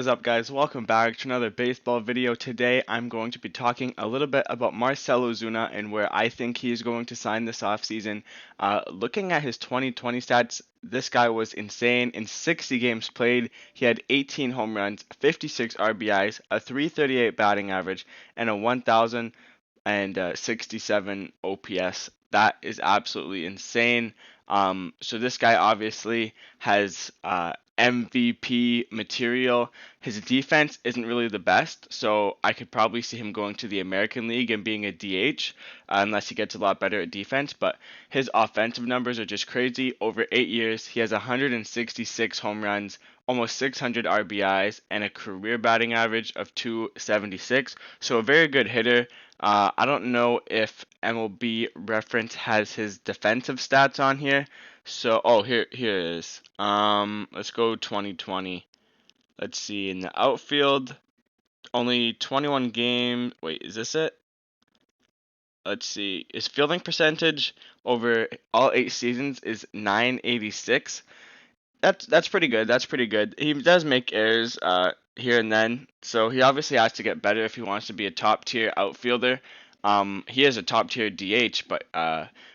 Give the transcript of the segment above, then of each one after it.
What's up, guys? Welcome back to another baseball video. Today I'm going to be talking a little bit about Marcell Ozuna and where I think he's going to sign this offseason. Looking at his 2020 stats, this guy was insane. In 60 games played, he had 18 home runs, 56 RBIs, a 338 batting average, and a 1,067 OPS. That is absolutely insane. So this guy obviously has MVP material. His defense isn't really the best, so I could probably see him going to the American League and being a DH, unless he gets a lot better at defense. But his offensive numbers are just crazy. Over 8 years, he has 166 home runs, almost 600 RBIs, and a career batting average of 276. So a very good hitter. I don't know if MLB Reference has his defensive stats on here. So, oh, here it is. Let's go 2020. Let's see, in the outfield, only 21 game. Wait, is this it? Let's see. His fielding percentage over all 8 seasons is 986. That's pretty good. That's pretty good. He does make errors here and then, so he obviously has to get better if he wants to be a top tier outfielder. He is a top tier DH, but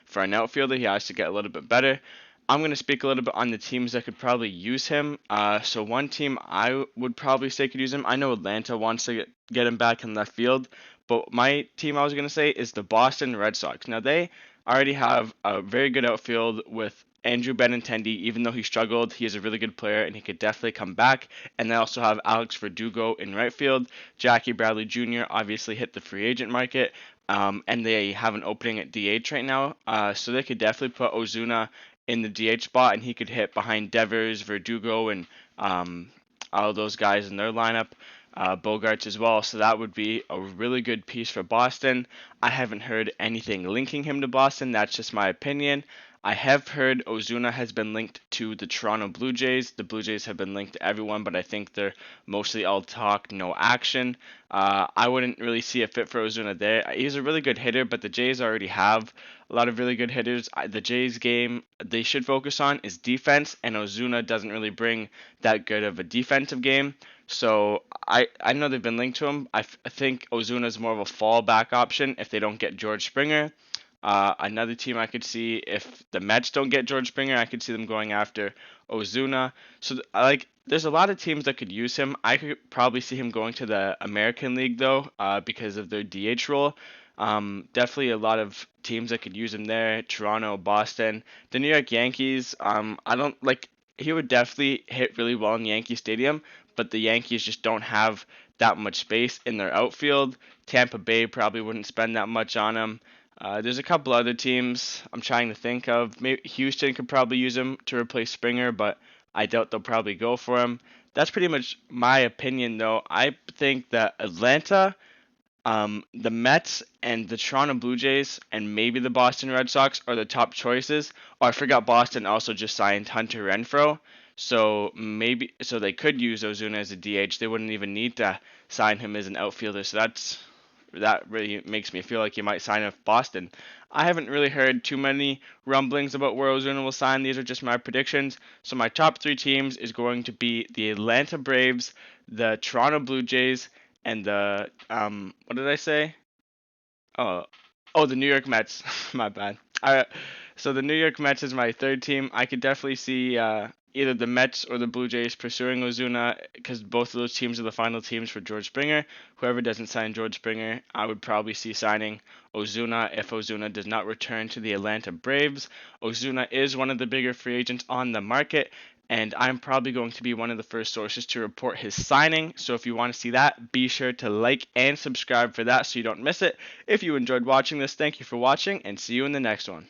for an outfielder, he has to get a little bit better. I'm going to speak a little bit on the teams that could probably use him. So one team I would probably say could use him. I know Atlanta wants to get him back in left field, but my team I was going to say is the Boston Red Sox. Now they already have a very good outfield with Andrew Benintendi. Even though he struggled, he is a really good player and he could definitely come back. And they also have Alex Verdugo in right field. Jackie Bradley Jr. obviously hit the free agent market. And they have an opening at DH right now. So they could definitely put Ozuna in the DH spot, and he could hit behind Devers, Verdugo, and all of those guys in their lineup. Bogarts as well, so that would be a really good piece for Boston. I haven't heard anything linking him to Boston, that's just my opinion. I have heard Ozuna has been linked to the Toronto Blue Jays. The Blue Jays have been linked to everyone, but I think they're mostly all talk, no action. I wouldn't really see a fit for Ozuna there. He's a really good hitter, but the Jays already have a lot of really good hitters. The Jays game they should focus on is defense, and Ozuna doesn't really bring that good of a defensive game. So I know they've been linked to him. I think Ozuna is more of a fallback option if they don't get George Springer. Another team I could see if the Mets don't get George Springer, I could see them going after Ozuna. So there's a lot of teams that could use him. I could probably see him going to the American League though, because of their DH role. Definitely a lot of teams that could use him there. Toronto, Boston, the New York Yankees. I don't like. He would definitely hit really well in Yankee Stadium, but the Yankees just don't have that much space in their outfield. Tampa Bay probably wouldn't spend that much on him. There's a couple other teams I'm trying to think of. Maybe Houston could probably use him to replace Springer, but I doubt they'll probably go for him. That's pretty much my opinion, though. I think that Atlanta, the Mets, and the Toronto Blue Jays, and maybe the Boston Red Sox are the top choices. Oh, I forgot Boston also just signed Hunter Renfroe, so they could use Ozuna as a DH. They wouldn't even need to sign him as an outfielder. So that really makes me feel like he might sign with Boston. I haven't really heard too many rumblings about where Ozuna will sign. These are just my predictions. So my top three teams is going to be the Atlanta Braves, the Toronto Blue Jays, and the what did I say? Oh, oh, the New York Mets. My bad. So the New York Mets is my third team. I could definitely see either the Mets or the Blue Jays pursuing Ozuna because both of those teams are the final teams for George Springer. Whoever doesn't sign George Springer, I would probably see signing Ozuna if Ozuna does not return to the Atlanta Braves. Ozuna is one of the bigger free agents on the market, and I'm probably going to be one of the first sources to report his signing. So if you want to see that, be sure to like and subscribe for that so you don't miss it. If you enjoyed watching this, thank you for watching, and see you in the next one.